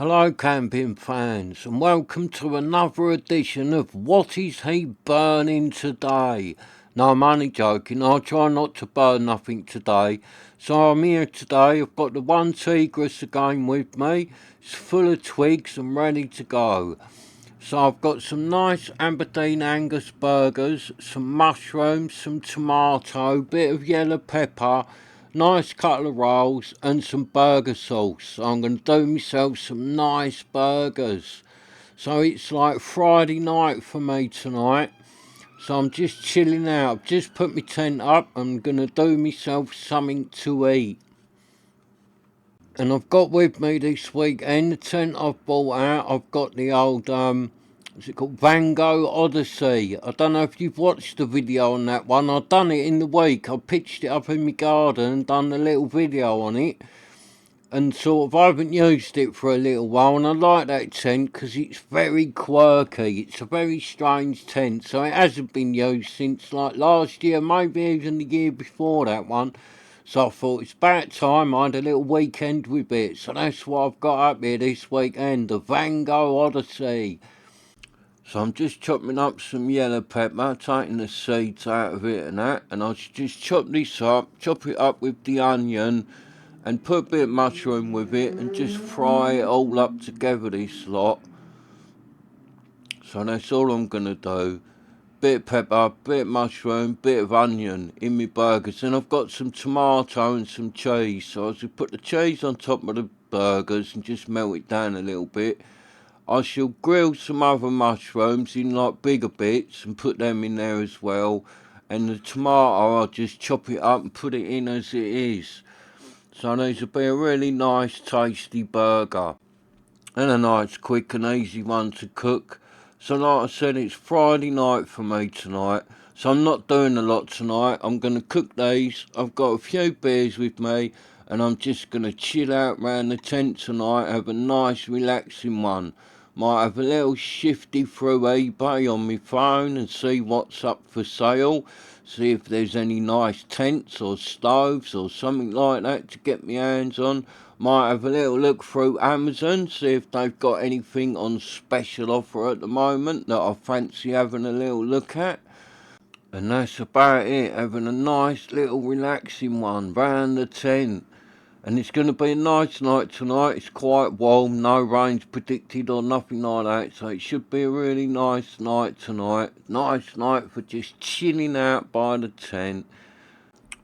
Hello camping fans and welcome to another edition of What Is He Burning Today? No, I'm only joking, I'll try not to burn nothing today. So I'm here today, I've got the one Tigris again with me. It's full of twigs and ready to go. So I've got some nice Aberdeen Angus burgers, some mushrooms, some tomato, bit of yellow pepper, nice couple of rolls and some burger sauce. So I'm going to do myself some nice burgers. So it's like Friday night for me tonight. So I'm just chilling out. I've just put my tent up. I'm going to do myself something to eat. And I've got with me this weekend the tent I've bought out. I've got the old, what's it called? Van Gogh Odyssey. I don't know if you've watched the video on that one. I've done it in the week. I pitched it up in my garden and done a little video on it. And sort of, I haven't used it for a little while. And I like that tent because it's very quirky. It's a very strange tent. So it hasn't been used since like last year, maybe even the year before that one. So I thought it's about time I had a little weekend with it. So that's what I've got up here this weekend, the Van Gogh Odyssey. So I'm just chopping up some yellow pepper, taking the seeds out of it and that. And I'll just chop this up, chop it up with the onion and put a bit of mushroom with it and just fry it all up together, this lot. So that's all I'm going to do. Bit of pepper, bit of mushroom, bit of onion in my burgers. And I've got some tomato and some cheese. So I should put the cheese on top of the burgers and just melt it down a little bit. I shall grill some other mushrooms in like bigger bits and put them in there as well. And the tomato, I'll just chop it up and put it in as it is. So these will be a really nice tasty burger. And a nice quick and easy one to cook. So like I said, it's Friday night for me tonight. So I'm not doing a lot tonight. I'm going to cook these. I've got a few beers with me. And I'm just going to chill out round the tent tonight. Have a nice relaxing one. Might have a little shifty through eBay on my phone and see what's up for sale. See if there's any nice tents or stoves or something like that to get my hands on. Might have a little look through Amazon, see if they've got anything on special offer at the moment that I fancy having a little look at. And that's about it, having a nice little relaxing one round the tent. And it's going to be a nice night tonight. It's quite warm, no rain's predicted or nothing like that. So it should be a really nice night tonight. Nice night for just chilling out by the tent.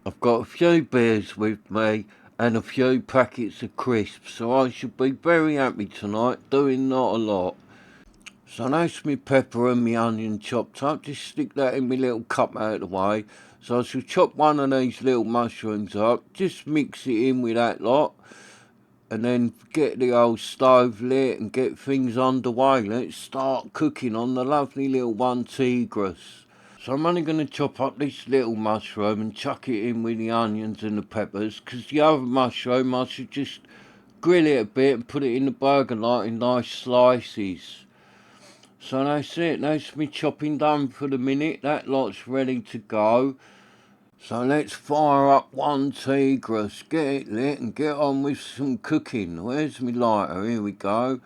I've got a few beers with me and a few packets of crisps, so I should be very happy tonight, doing not a lot. So that's my pepper and my onion chopped up. Just stick that in my little cup out of the way. So I shall chop one of these little mushrooms up, just mix it in with that lot, and then get the old stove lit and get things underway. Let's start cooking on the lovely little one Tigris. So I'm only going to chop up this little mushroom and chuck it in with the onions and the peppers, because the other mushroom I should just grill it a bit and put it in the burger like in nice slices. So that's it, that's me chopping done for the minute. That lot's ready to go. So let's fire up one Tigris, get it lit and get on with some cooking. Where's my lighter? Here we go.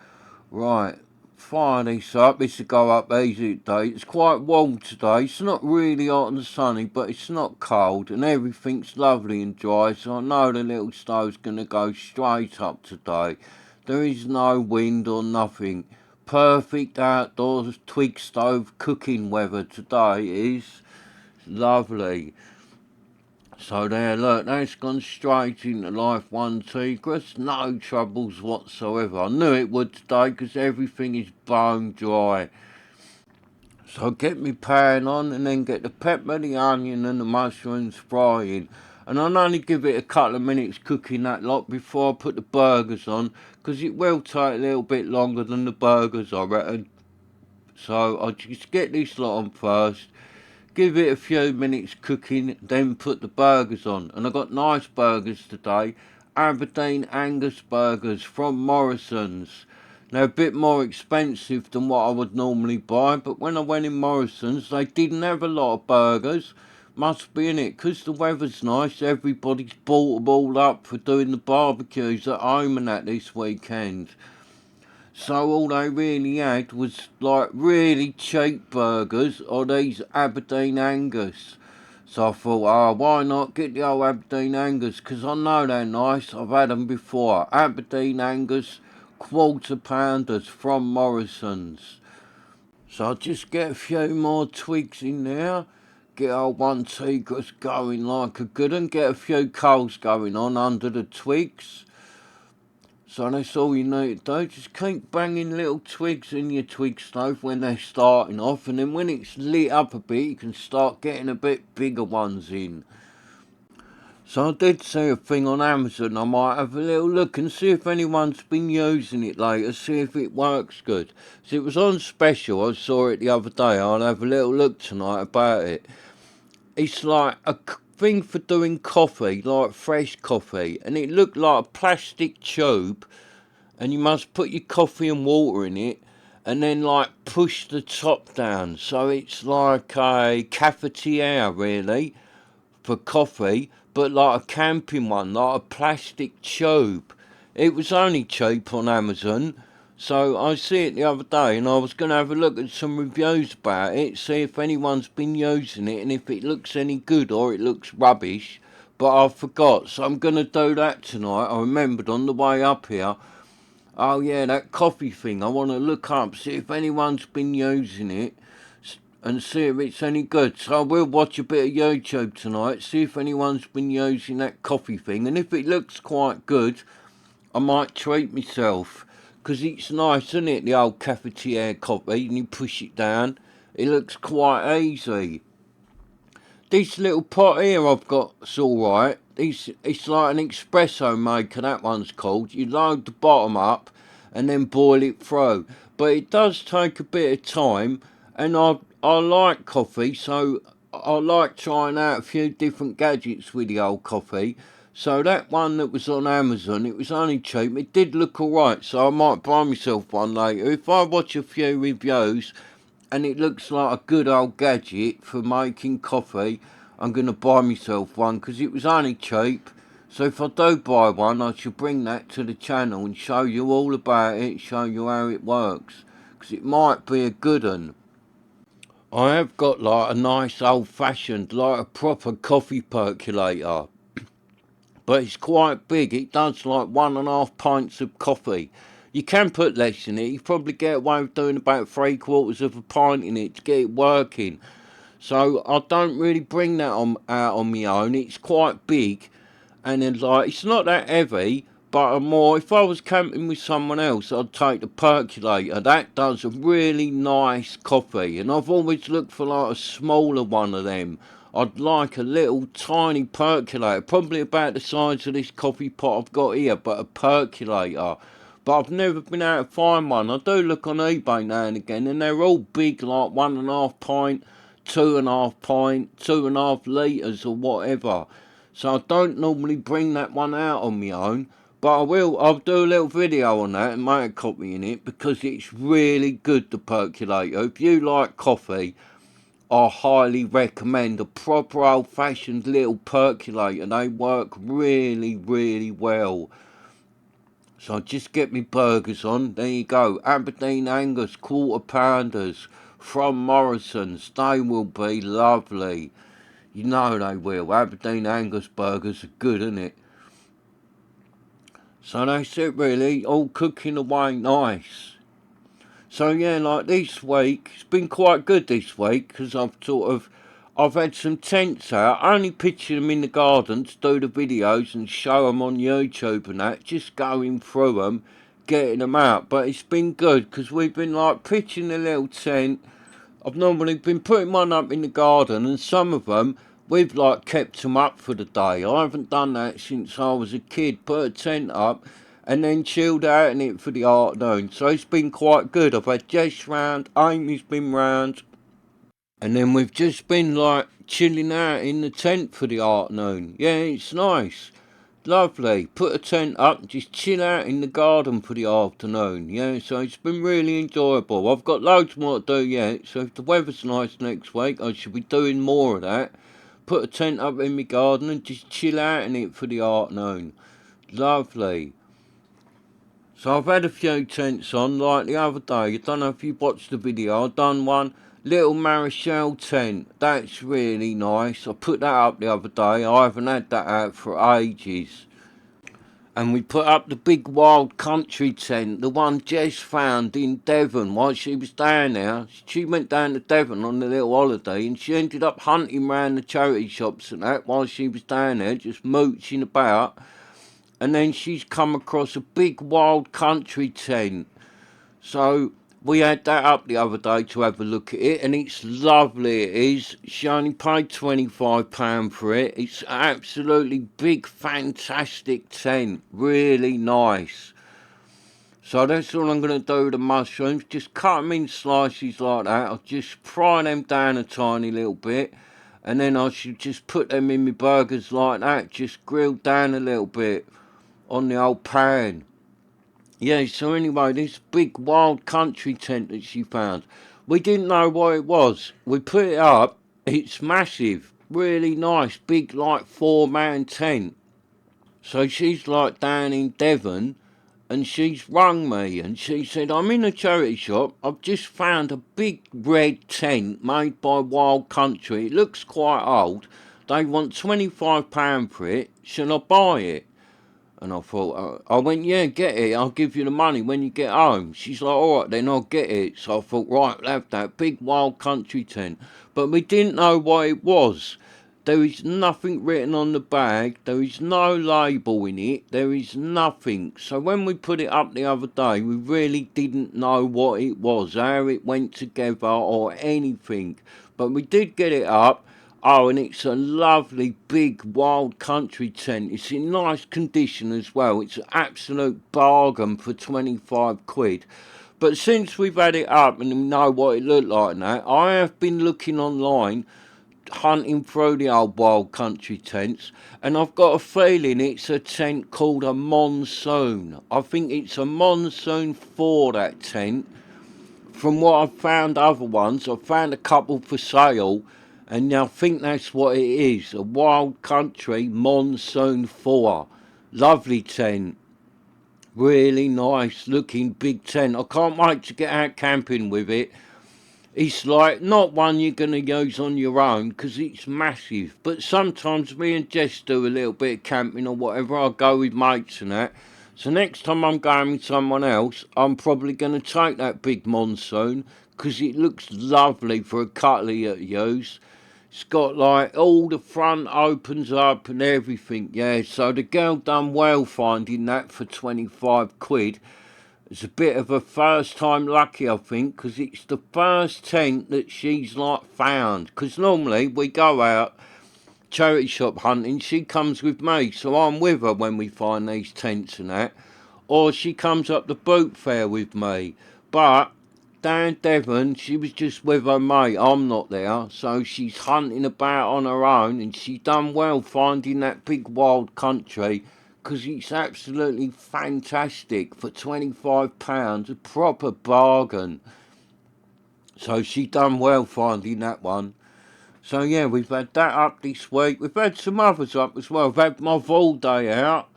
Right, fire this up. This will go up easy today. It's quite warm today. It's not really hot and sunny, but it's not cold, and everything's lovely and dry. So I know the little stove's going to go straight up today. There is no wind or nothing. Perfect outdoors twig stove cooking weather today is lovely. So there, look, that's gone straight into life one Tigris, no troubles whatsoever. I knew it would today because everything is bone dry. So get me pan on and then get the pepper, the onion and the mushrooms frying. And I'll only give it a couple of minutes cooking that lot before I put the burgers on, because it will take a little bit longer than the burgers, I reckon. So I'll just get this lot on first. Give it a few minutes cooking, then put the burgers on. And I got nice burgers today. Aberdeen Angus burgers from Morrison's. They're a bit more expensive than what I would normally buy, but when I went in Morrison's, they didn't have a lot of burgers. Must be in it, 'cause the weather's nice. Everybody's bought them all up for doing the barbecues at home and that this weekend. So all they really had was like really cheap burgers or these Aberdeen Angus. So I thought, oh, why not get the old Aberdeen Angus? Because I know they're nice. I've had them before. Aberdeen Angus quarter pounders from Morrison's. So I'll just get a few more twigs in there. Get old one Tigris going like a good one. Get a few coals going on under the twigs. So that's all you need to do. Just keep banging little twigs in your twig stove when they're starting off. And then when it's lit up a bit, you can start getting a bit bigger ones in. So I did see a thing on Amazon. I might have a little look and see if anyone's been using it later, see if it works good. So it was on special. I saw it the other day. I'll have a little look tonight about it. It's like a thing for doing coffee, like fresh coffee. And it looked like a plastic tube. And you must put your coffee and water in it. And then like push the top down. So it's like a cafetiere really for coffee, but like a camping one, like a plastic tube. It was only cheap on Amazon, so I see it the other day and I was going to have a look at some reviews about it, see if anyone's been using it and if it looks any good or it looks rubbish, but I forgot, so I'm going to do that tonight. I remembered on the way up here, oh yeah, that coffee thing, I want to look up, see if anyone's been using it and see if it's any good. So I will watch a bit of YouTube tonight, see if anyone's been using that coffee thing, and if it looks quite good, I might treat myself, because it's nice, isn't it, the old cafetiere coffee, and you push it down, it looks quite easy. This little pot here I've got's alright. It's like an espresso maker, that one's called. You load the bottom up and then boil it through. But it does take a bit of time, and I like coffee, so I like trying out a few different gadgets with the old coffee. So that one that was on Amazon, it was only cheap. It did look alright, so I might buy myself one later. If I watch a few reviews and it looks like a good old gadget for making coffee, I'm going to buy myself one because it was only cheap. So if I do buy one, I shall bring that to the channel and show you all about it, show you how it works, because it might be a good one. I have got like a nice old fashioned, like a proper coffee percolator, but it's quite big. It does like 1.5 pints of coffee. You can put less in it. You probably get away with doing about 3/4 of a pint in it to get it working. So I don't really bring that out on my own. It's quite big, and then like it's not that heavy. But more, if I was camping with someone else, I'd take the percolator. That does a really nice coffee, and I've always looked for like a smaller one of them. I'd like a little tiny percolator, probably about the size of this coffee pot I've got here, but a percolator. But I've never been able to find one. I do look on eBay now and again, and they're all big, like 1.5 pint, 2.5 pint, 2.5 litres or whatever. So I don't normally bring that one out on my own. But I'll do a little video on that and make a copy in it because it's really good, the percolator. If you like coffee, I highly recommend a proper old-fashioned little percolator. They work really, really well. So I just get me burgers on. There you go. Aberdeen Angus quarter pounders from Morrison's. They will be lovely. You know they will. Aberdeen Angus burgers are good, isn't it? So that's it really. All cooking away nice. So yeah, like this week, it's been quite good this week because I've had some tents out. I only picture them in the garden to do the videos and show them on YouTube and that, just going through them, getting them out. But it's been good because we've been like pitching a little tent. I've normally been putting one up in the garden, and some of them we've like kept them up for the day. I haven't done that since I was a kid. Put a tent up and then chilled out in it for the afternoon. So it's been quite good. I've had Jess round, Amy's been round, and then we've just been like chilling out in the tent for the afternoon. Yeah, it's nice. Lovely. Put a tent up, just chill out in the garden for the afternoon. Yeah, so it's been really enjoyable. I've got loads more to do yet, so if the weather's nice next week, I should be doing more of that. Put a tent up in my garden and just chill out in it for the afternoon. Lovely. So I've had a few tents on, like the other day. I don't know if you watched the video. I've done one little Marechal tent. That's really nice. I put that up the other day. I haven't had that out for ages. And we put up the big wild country tent, the one Jess found in Devon while she was down there. She went down to Devon on a little holiday and she ended up hunting round the charity shops and that while she was down there, just mooching about. And then she's come across a big wild country tent. So we had that up the other day to have a look at it, and it's lovely, it is. She only paid £25 for it. It's absolutely big, fantastic tent. Really nice. So that's all I'm going to do with the mushrooms. Just cut them in slices like that. I'll just fry them down a tiny little bit. And then I should just put them in my burgers like that. Just grilled down a little bit on the old pan. Yeah, so anyway, this big wild country tent that she found, we didn't know what it was. We put it up, it's massive, really nice, big like 4-man tent. So she's like down in Devon and she's rung me and she said, I'm in a charity shop, I've just found a big red tent made by Wild Country. It looks quite old. They want £25 for it, shall I buy it? And I thought, I went, yeah, get it. I'll give you the money when you get home. She's like, all right, then I'll get it. So I thought, right, we'll have that big wild country tent. But we didn't know what it was. There is nothing written on the bag. There is no label in it. There is nothing. So when we put it up the other day, we really didn't know what it was, how it went together or anything. But we did get it up. Oh, and it's a lovely big wild country tent. It's in nice condition as well. It's an absolute bargain for 25 quid. But since we've had it up and we know what it looked like now, I have been looking online, hunting through the old wild country tents, and I've got a feeling it's a tent called a monsoon. I think it's a monsoon for that tent. From what I've found other ones, I've found a couple for sale, and I think that's what it is, a wild country monsoon 4. Lovely tent, really nice looking big tent. I can't wait to get out camping with it. It's like not one you're going to use on your own because it's massive, but sometimes me and Jess do a little bit of camping or whatever. I go with mates and that. So next time I'm going with someone else, I'm probably going to take that big monsoon because it looks lovely for a cutlery at use. It's got like all the front opens up and everything, yeah. So the girl done well finding that for 25 quid. It's a bit of a first time lucky, I think, because it's the first tent that she's like found. Because normally we go out charity shop hunting, she comes with me, so I'm with her when we find these tents and that. Or she comes up the boot fair with me. But down Devon, she was just with her mate. I'm not there, so she's hunting about on her own, and she done well finding that big wild country, because it's absolutely fantastic for £25, a proper bargain. So she done well finding that one. So yeah, we've had that up this week. We've had some others up as well. I've had my Vol Day out.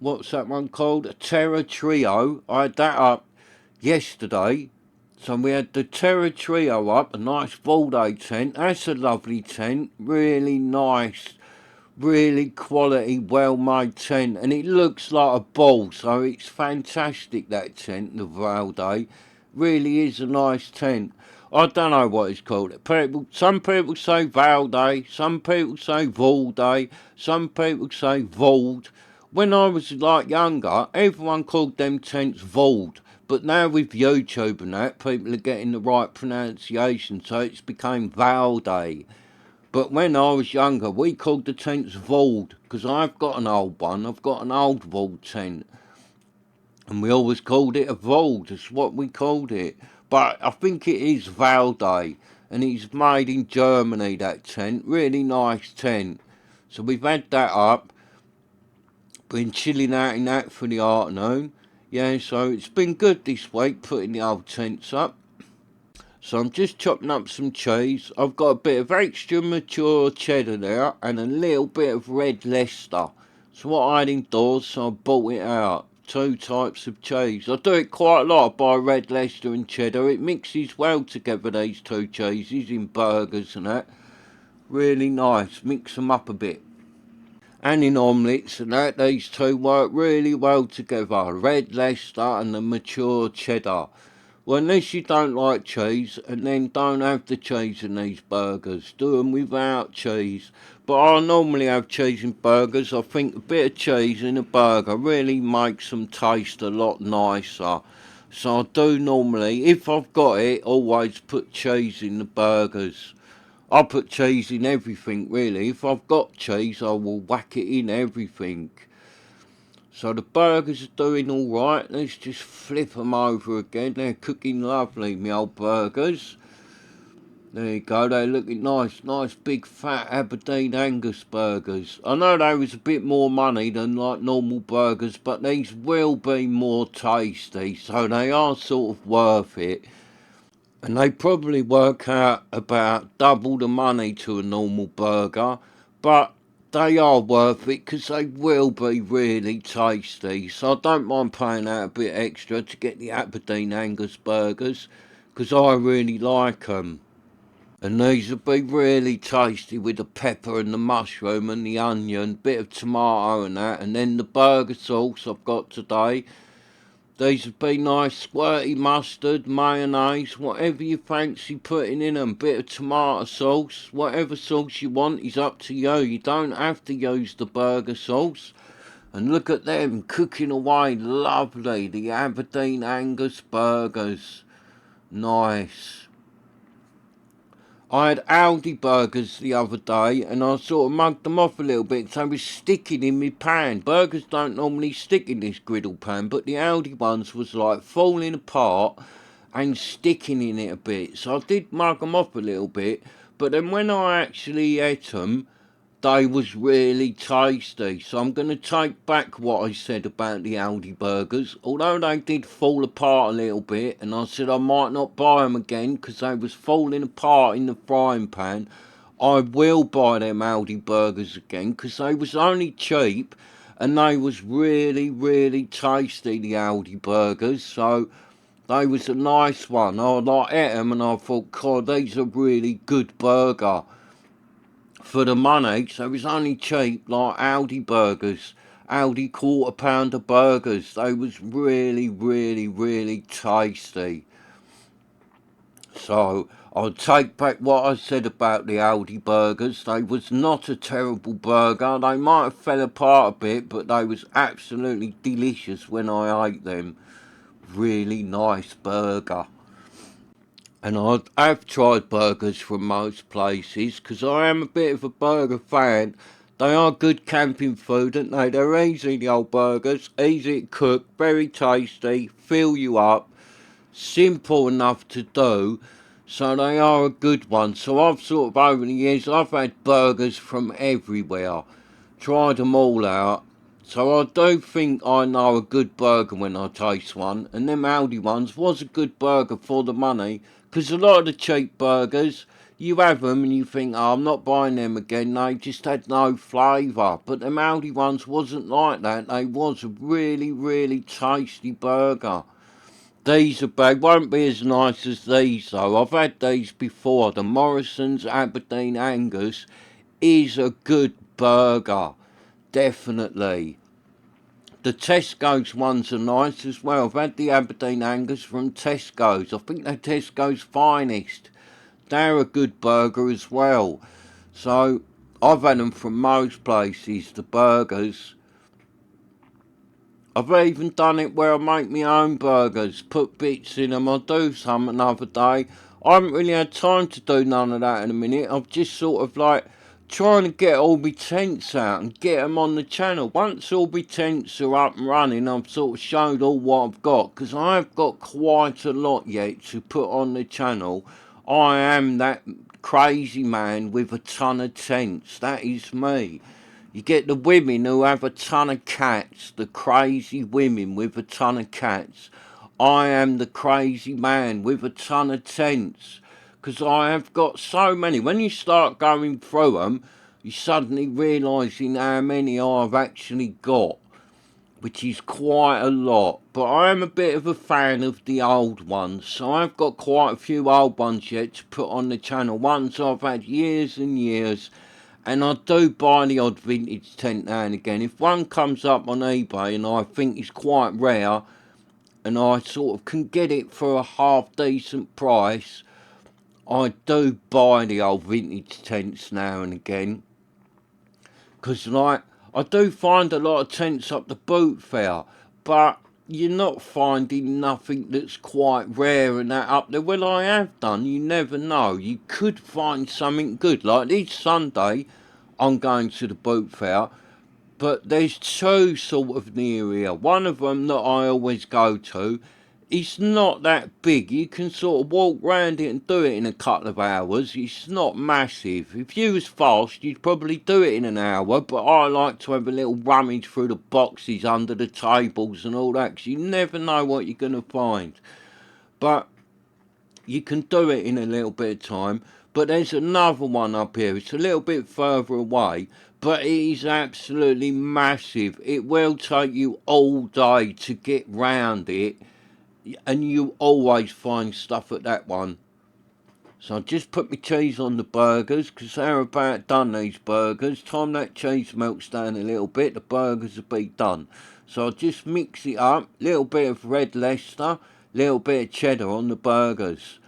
What's that one called? A Terror Trio. I had that up yesterday. So we had the Terror Trio up, a nice Vol Day tent. That's a lovely tent, really nice, really quality, well-made tent. And it looks like a ball, so it's fantastic, that tent, the Vol Day. Really is a nice tent. I don't know what it's called. Some people say Val Day, some people say Vol Day, some people say Vold. When I was like younger, everyone called them tents Vold. But now with YouTube and that, people are getting the right pronunciation, so it's become Val Day. But when I was younger, we called the tents Vold, because I've got an old one. I've got an old Vold tent. And we always called it a Vold. That's what we called it. But I think it is Val Day. And it's made in Germany, that tent. Really nice tent. So we've had that up. Been chilling out in that for the afternoon. Yeah, so it's been good this week, putting the old tents up. So I'm just chopping up some cheese. I've got a bit of extra mature cheddar there and a little bit of red Leicester. So what I had indoors, so I bought it out. two types of cheese. I do it quite a lot. I buy red Leicester and cheddar. It mixes well together, these two cheeses, in burgers and that. Really nice. Mix them up a bit. And in omelettes and that, these two work really well together. Red Leicester and the mature cheddar. Well, unless you don't like cheese, and then don't have the cheese in these burgers. Do them without cheese. But I normally have cheese in burgers. I think a bit of cheese in a burger really makes them taste a lot nicer. So I do normally, if I've got it, always put cheese in the burgers. I put cheese in everything, really. If I've got cheese, I will whack it in everything. So the burgers are doing all right. Let's just flip them over again. They're cooking lovely, my old burgers. There you go. They're looking nice. Nice big fat Aberdeen Angus burgers. I know they was a bit more money than like normal burgers, but these will be more tasty. So they are sort of worth it. And they probably work out about double the money to a normal burger. But they are worth it because they will be really tasty. So I don't mind paying out a bit extra to get the Aberdeen Angus burgers because I really like them. And these will be really tasty with the pepper and the mushroom and the onion, bit of tomato and that. And then the burger sauce I've got today. These would be nice squirty mustard, mayonnaise, whatever you fancy putting in them. Bit of tomato sauce, whatever sauce you want is up to you. You don't have to use the burger sauce. And look at them cooking away lovely. The Aberdeen Angus burgers. Nice. I had Aldi burgers the other day and I sort of mugged them off a little bit because they was sticking in my pan. Burgers don't normally stick in this griddle pan, but the Aldi ones was like falling apart and sticking in it a bit. So I did mug them off a little bit, but then when I actually ate them, they was really tasty. So I'm going to take back what I said about the Aldi burgers. Although they did fall apart a little bit, and I said I might not buy them again because they was falling apart in the frying pan, I will buy them Aldi burgers again because they was only cheap and they was really, really tasty, the Aldi burgers. So they was a nice one. I ate them and I thought, God, these are really good burger for the money. So it was only cheap, like Aldi burgers, Aldi quarter pounder burgers. They was really, really, really tasty. So I'll take back what I said about the Aldi burgers. They was not a terrible burger. They might have fell apart a bit, but they was absolutely delicious when I ate them. Really nice burger. And I've tried burgers from most places because I am a bit of a burger fan. They are good camping food, aren't they? They're easy, the old burgers. Easy to cook, very tasty, fill you up, simple enough to do. So they are a good one. So I've sort of over the years, I've had burgers from everywhere. Tried them all out. So I do think I know a good burger when I taste one. And them Aldi ones was a good burger for the money. Because a lot of the cheap burgers, you have them and you think, oh, I'm not buying them again. They just had no flavour. But them Aldi ones wasn't like that. They was a really, really tasty burger. These won't be as nice as these though. I've had these before. The Morrison's Aberdeen Angus is a good burger. Definitely. The Tesco's ones are nice as well. I've had the Aberdeen Angus from Tesco's. I think they're Tesco's finest. They're a good burger as well. So I've had them from most places, the burgers. I've even done it where I make my own burgers, put bits in them. I'll do some another day. I haven't really had time to do none of that in a minute. I've just sort of like trying to get all my tents out and get them on the channel. Once all my tents are up and running, I've sort of showed all what I've got, because I've got quite a lot yet to put on the channel. I am that crazy man with a ton of tents. That is me. You get the women who have a ton of cats, the crazy women with a ton of cats. I am the crazy man with a ton of tents, because I have got so many. When you start going through them, you suddenly realising how many I've actually got. which is quite a lot. But I am a bit of a fan of the old ones, so I've got quite a few old ones yet to put on the channel. Ones I've had years and years, and I do buy the odd vintage tent now and again. If one comes up on eBay and I think it's quite rare, and I sort of can get it for a half decent price, I do buy the old vintage tents now and again. Because, like, I do find a lot of tents up the boot fair, but you're not finding nothing that's quite rare and that up there. Well, I have done, you never know. You could find something good. Like this Sunday, I'm going to the boot fair, but there's two sort of near here. One of them that I always go to, it's not that big. You can sort of walk round it and do it in a couple of hours. It's not massive. If you was fast, you'd probably do it in an hour, but I like to have a little rummage through the boxes under the tables and all that, 'cause you never know what you're going to find. But you can do it in a little bit of time. But there's another one up here. It's a little bit further away, but it is absolutely massive. It will take you all day to get round it, and you always find stuff at that one. So I just put my cheese on the burgers, because they're about done, these burgers. Time that cheese melts down a little bit, the burgers will be done. So I just mix it up, little bit of red Leicester, little bit of cheddar on the burgers.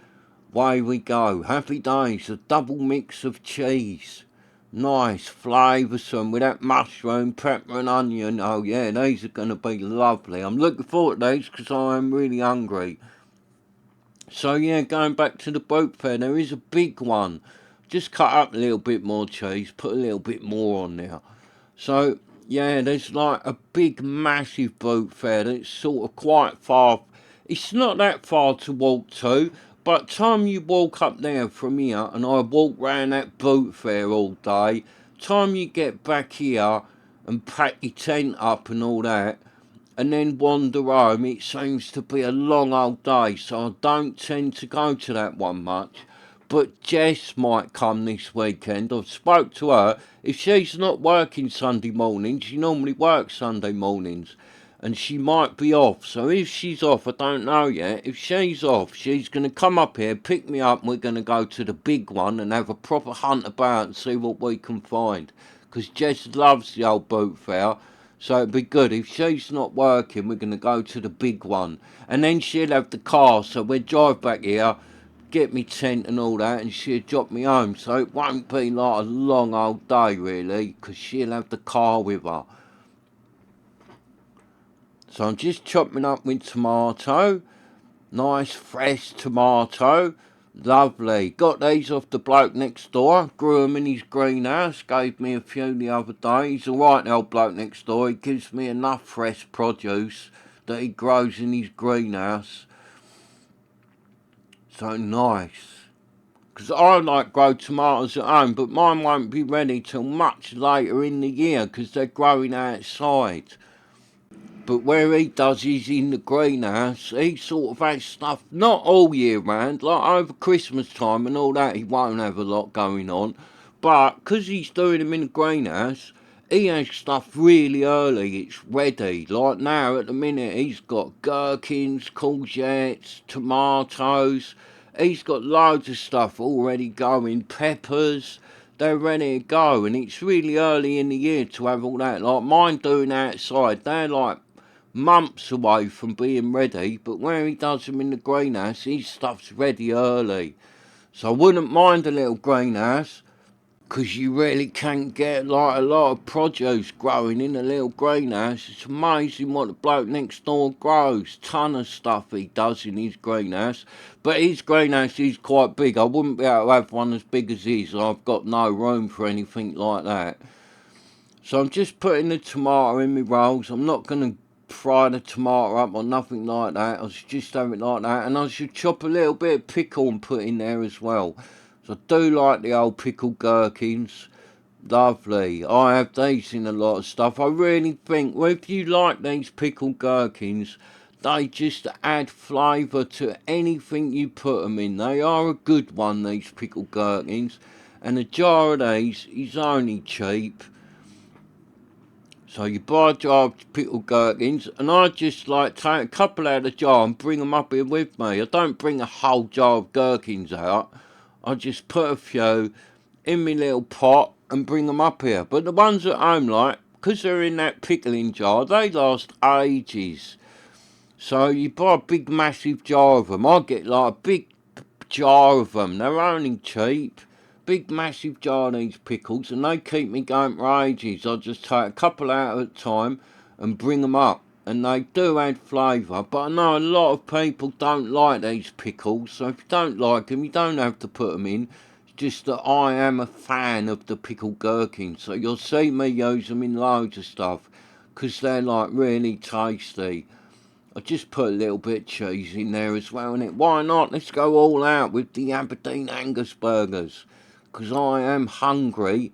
Away we go. Happy days. A double mix of cheese. Nice, flavoursome, with that mushroom, pepper and onion. Oh yeah, these are going to be lovely. I'm looking forward to these because I am really hungry. So yeah, going back to the boat fair, there is a big one. Just cut up a little bit more cheese, put a little bit more on there. So yeah, there's like a big massive boat fair that's sort of quite far. It's not that far to walk to, but time you walk up there from here, and I walk round that boat fair all day, time you get back here and pack your tent up and all that, and then wander home, it seems to be a long old day, so I don't tend to go to that one much. But Jess might come this weekend. I've spoke to her. If she's not working Sunday mornings, she normally works Sunday mornings, and she might be off. So if she's off, I don't know yet. If she's off, she's going to come up here, pick me up, and we're going to go to the big one and have a proper hunt about and see what we can find. Because Jess loves the old boot fair. So it'd be good. If she's not working, we're going to go to the big one. And then she'll have the car, so we'll drive back here, get me tent and all that, and she'll drop me home. So it won't be like a long old day, really, because she'll have the car with her. So I'm just chopping up with tomato. Nice fresh tomato. Lovely. Got these off the bloke next door. Grew them in his greenhouse. Gave me a few the other day. He's alright, the old bloke next door. He gives me enough fresh produce that he grows in his greenhouse. So nice. Because I like grow tomatoes at home, but mine won't be ready till much later in the year because they're growing outside. But where he does is in the greenhouse, he sort of has stuff, not all year round, like over Christmas time and all that, he won't have a lot going on. But because he's doing them in the greenhouse, he has stuff really early, it's ready. Like now, at the minute, he's got gherkins, courgettes, tomatoes. He's got loads of stuff already going, peppers. They're ready to go, and it's really early in the year to have all that. Like mine doing outside, they're like months away from being ready, but where he does them in the greenhouse, his stuff's ready early. So I wouldn't mind a little greenhouse, because you really can get like a lot of produce growing in a little greenhouse. It's amazing what the bloke next door grows. Ton of stuff he does in his greenhouse. But his greenhouse is quite big. I wouldn't be able to have one as big as his. I've got no room for anything like that. So I'm just putting the tomato in my rolls. I'm not going to fry the tomato up or nothing like that. I should just have it like that. And I should chop a little bit of pickle and put in there as well. So I do like the old pickled gherkins. Lovely. I have these in a lot of stuff. I really think, well, if you like these pickled gherkins, they just add flavour to anything you put them in. They are a good one, these pickled gherkins. And a jar of these is only cheap. So you buy a jar of pickled gherkins, and I just like take a couple out of the jar and bring them up here with me. I don't bring a whole jar of gherkins out. I just put a few in my little pot and bring them up here. But the ones at home, like, because they're in that pickling jar, they last ages. So you buy a big massive jar of them. I get like a big jar of them. They're only cheap. Big massive jar of these pickles, and they keep me going for ages. I just take a couple out at a time and bring them up. And they do add flavour, but I know a lot of people don't like these pickles, so if you don't like them, you don't have to put them in. It's just that I am a fan of the pickled gherkins, so you'll see me use them in loads of stuff, because they're like really tasty. I just put a little bit of cheese in there as well, innit? Why not? Let's go all out with the Aberdeen Angus burgers, because I am hungry,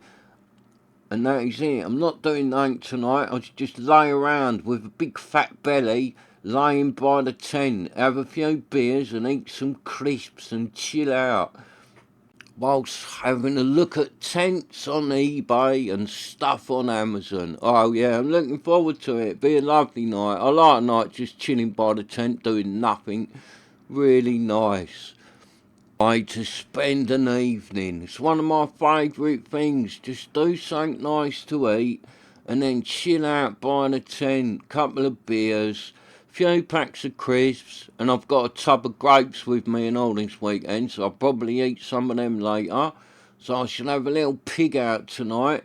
and that is it. I'm not doing nothing tonight. I just lay around with a big fat belly, laying by the tent, have a few beers and eat some crisps and chill out, whilst having a look at tents on eBay and stuff on Amazon. Oh yeah, I'm looking forward to it. Be a lovely night. I like a night just chilling by the tent doing nothing. Really nice. Way to spend an evening. It's one of my favourite things. Just do something nice to eat and then chill out by the tent. Couple of beers, few packs of crisps, and I've got a tub of grapes with me and all this weekend, so I'll probably eat some of them later. So I shall have a little pig out tonight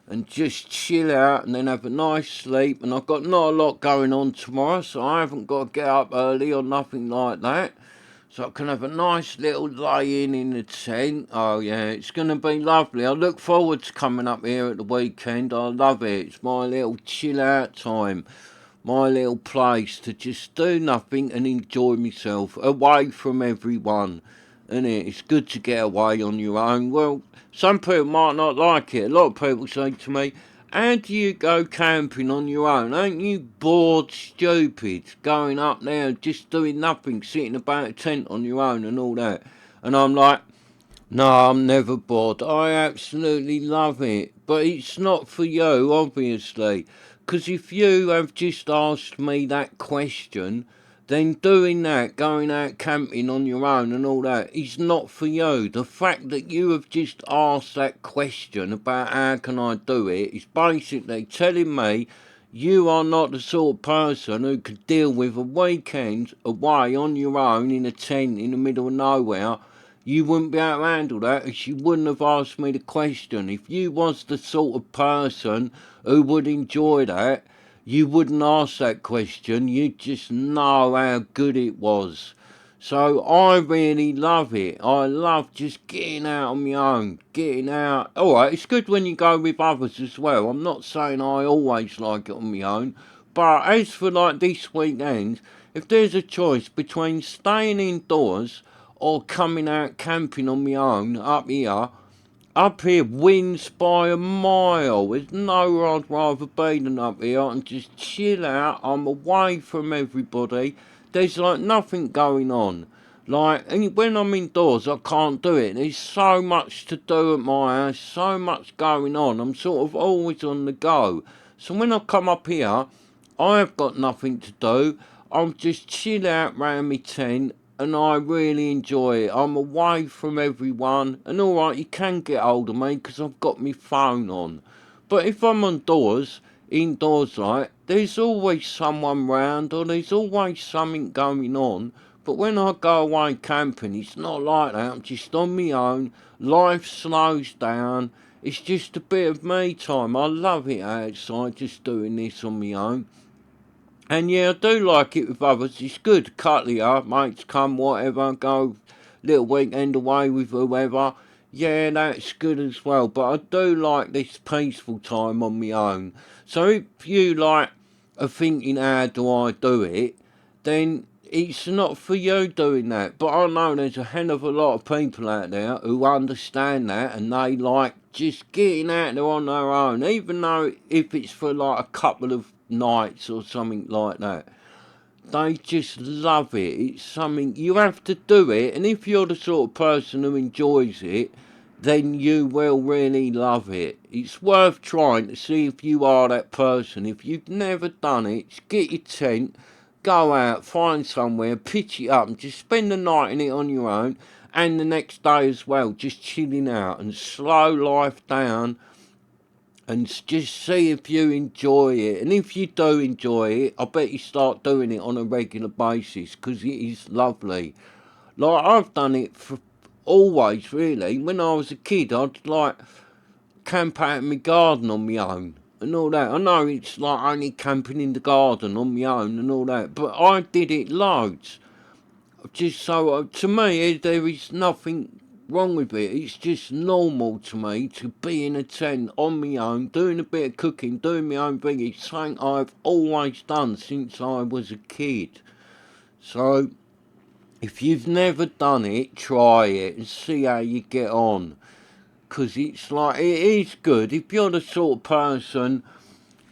and just chill out and then have a nice sleep. And I've got not a lot going on tomorrow, so I haven't got to get up early or nothing like that. So I can have a nice little lay-in the tent. Oh yeah, it's going to be lovely. I look forward to coming up here at the weekend. I love it. It's my little chill-out time. My little place to just do nothing and enjoy myself. Away from everyone. And it's good to get away on your own. Well, some people might not like it. A lot of people say to me, how do you go camping on your own? Ain't you bored stupid going up there just doing nothing, sitting about a tent on your own and all that? And I'm like, no, I'm never bored. I absolutely love it. But it's not for you, obviously. Because if you have just asked me that question, then doing that, going out camping on your own and all that, is not for you. The fact that you have just asked that question about how can I do it is basically telling me you are not the sort of person who could deal with a weekend away on your own in a tent in the middle of nowhere. You wouldn't be able to handle that, as you wouldn't have asked me the question. If you was the sort of person who would enjoy that, you wouldn't ask that question. You'd just know how good it was. So I really love it. I love just getting out on my own, getting out. Alright, it's good when you go with others as well. I'm not saying I always like it on my own. But as for like this weekend, if there's a choice between staying indoors or coming out camping on my own up here wins by a mile. There's nowhere I'd rather be than up here and just chill out. I'm away from everybody. There's like nothing going on. Like, and when I'm indoors, I can't do it. There's so much to do at my house, so much going on. I'm sort of always on the go. So when I come up here, I've got nothing to do. I'm just chill out round my tent and I really enjoy it. I'm away from everyone, and alright, you can get hold of me because I've got my phone on. But if I'm indoors like, there's always someone round or there's always something going on. But when I go away camping, it's not like that. I'm just on my own. Life slows down. It's just a bit of me time. I love it outside, just doing this on my own. And yeah, I do like it with others. It's good. Cuddly up, mates come, whatever, go little weekend away with whoever. Yeah, that's good as well. But I do like this peaceful time on my own. So if you like are thinking how do I do it, then it's not for you doing that. But I know there's a hell of a lot of people out there who understand that and they like just getting out there on their own, even though if it's for like a couple of nights or something like that. They just love it. It's something you have to do it, and if you're the sort of person who enjoys it, then you will really love it. It's worth trying to see if you are that person. If you've never done it, just get your tent, go out, find somewhere, pitch it up, and just spend the night in it on your own, and the next day as well, just chilling out and slow life down, and just see if you enjoy it. And if you do enjoy it, I bet you start doing it on a regular basis, because it is lovely. Like, I've done it for always, really. When I was a kid, I'd like camp out in my garden on my own and all that. I know it's like only camping in the garden on my own and all that, but I did it loads. Just so, to me, there is nothing wrong with it. It's just normal to me to be in a tent on my own, doing a bit of cooking, doing my own thing. It's something I've always done since I was a kid. So, if you've never done it, try it and see how you get on. Because it's like, it is good. If you're the sort of person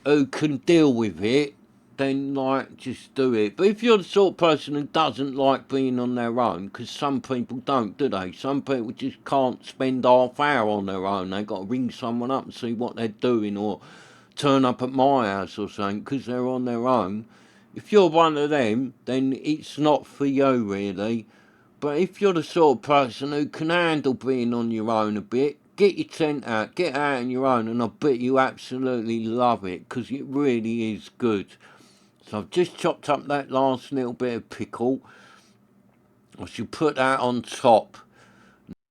who can deal with it, then like, just do it. But if you're the sort of person who doesn't like being on their own, because some people don't, do they? Some people just can't spend half hour on their own. They got to ring someone up and see what they're doing, or turn up at my house or something because they're on their own. If you're one of them, then it's not for you, really. But if you're the sort of person who can handle being on your own a bit, get your tent out, get out on your own, and I bet you absolutely love it, because it really is good. So I've just chopped up that last little bit of pickle. I should put that on top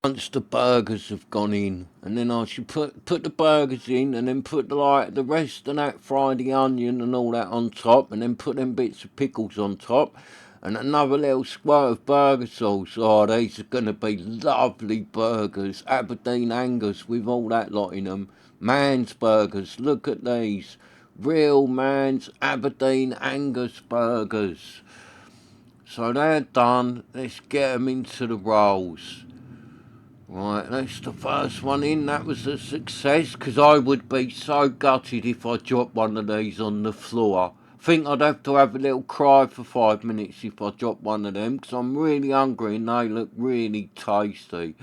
once the burgers have gone in, and then I should put the burgers in, and then put the rest of that fried onion and all that on top, and then put them bits of pickles on top, and another little squirt of burger sauce. Oh, these are going to be lovely burgers. Aberdeen Angus with all that lot in them. Man's burgers, look at these. Real man's Aberdeen Angus burgers. So they're done. Let's get them into the rolls. Right, that's the first one in. That was a success, because I would be so gutted if I dropped one of these on the floor. I think I'd have to have a little cry for 5 minutes if I dropped one of them, because I'm really hungry and they look really tasty.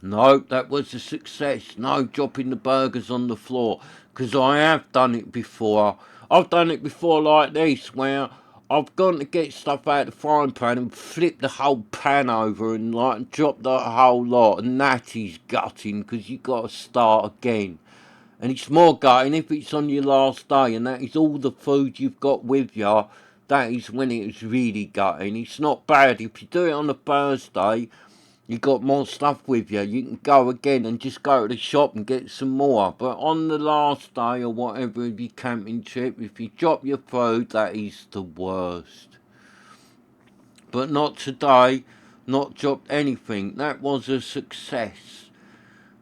No, that was a success. No dropping the burgers on the floor, because I have done it before. I've done it before like this, where I've gone to get stuff out of the frying pan and flipped the whole pan over and like dropped the whole lot, and that is gutting, because you got to start again. And it's more gutting if it's on your last day and that is all the food you've got with you. That is when it's really gutting. It's not bad if you do it on a Thursday. You got more stuff with you, you can go again and just go to the shop and get some more. But on the last day or whatever of your camping trip, if you drop your food, that is the worst. But not today, not dropped anything. That was a success.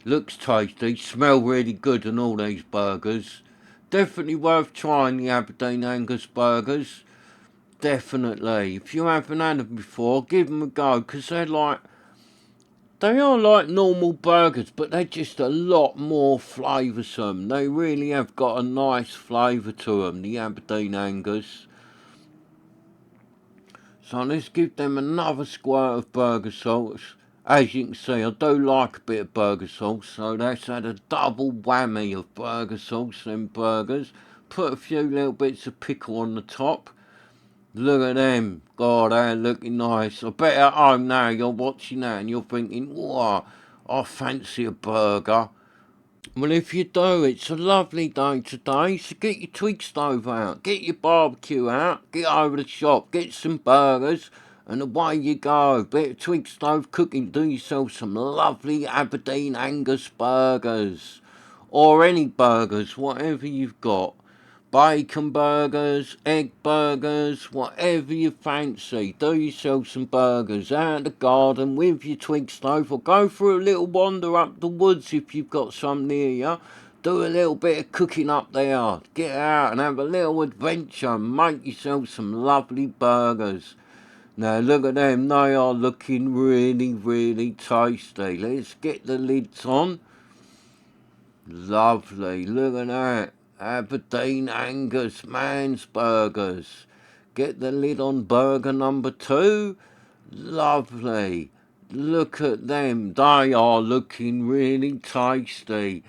Looks tasty, smell really good and all these burgers. Definitely worth trying the Aberdeen Angus burgers. Definitely. If you haven't had them before, give them a go, because they are like normal burgers, but they're just a lot more flavoursome. They really have got a nice flavour to them, the Aberdeen Angus. So let's give them another squirt of burger sauce. As you can see, I do like a bit of burger sauce, so that's had a double whammy of burger sauce and burgers. Put a few little bits of pickle on the top. Look at them. God, they're looking nice. I bet at home now you're watching that and you're thinking, wow, I fancy a burger. Well, if you do, it's a lovely day today, so get your Twig stove out, get your barbecue out, get over the shop, get some burgers, and away you go. Bit of Twig stove cooking, do yourself some lovely Aberdeen Angus burgers. Or any burgers, whatever you've got. Bacon burgers, egg burgers, whatever you fancy. Do yourself some burgers out of the garden with your Twig stove, or go for a little wander up the woods if you've got some near you. Do a little bit of cooking up there. Get out and have a little adventure and make yourself some lovely burgers. Now look at them, they are looking really, really tasty. Let's get the lids on. Lovely, look at that. Aberdeen Angus Man's Burgers. Get the lid on burger number 2. Lovely. Look at them. They are looking really tasty.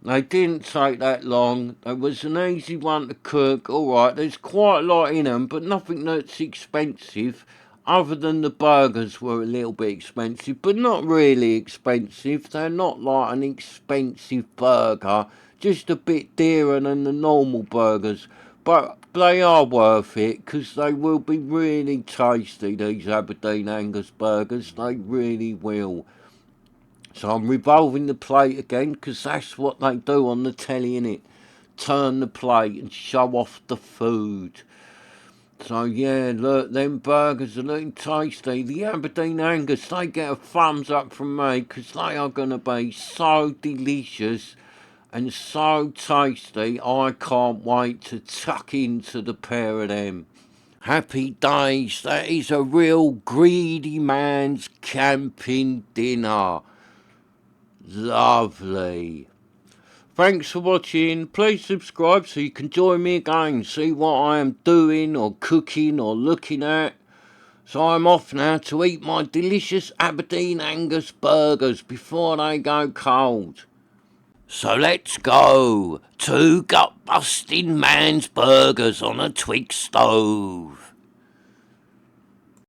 They didn't take that long. It was an easy one to cook. Alright, there's quite a lot in them, but nothing that's expensive. Other than the burgers were a little bit expensive, but not really expensive. They're not like an expensive burger, just a bit dearer than the normal burgers. But they are worth it because they will be really tasty, these Aberdeen Angus burgers. They really will. So I'm revolving the plate again because that's what they do on the telly, innit? Turn the plate and show off the food. So yeah, look, them burgers are looking tasty. The Aberdeen Angus, they get a thumbs up from me because they are going to be so delicious and so tasty. I can't wait to tuck into the pair of them. Happy days, that is a real greedy man's camping dinner. Lovely. Thanks for watching. Please subscribe so you can join me again, see what I am doing or cooking or looking at. So I'm off now to eat my delicious Aberdeen Angus burgers before they go cold. So let's go. 2 gut-busting man's burgers on a Twig stove.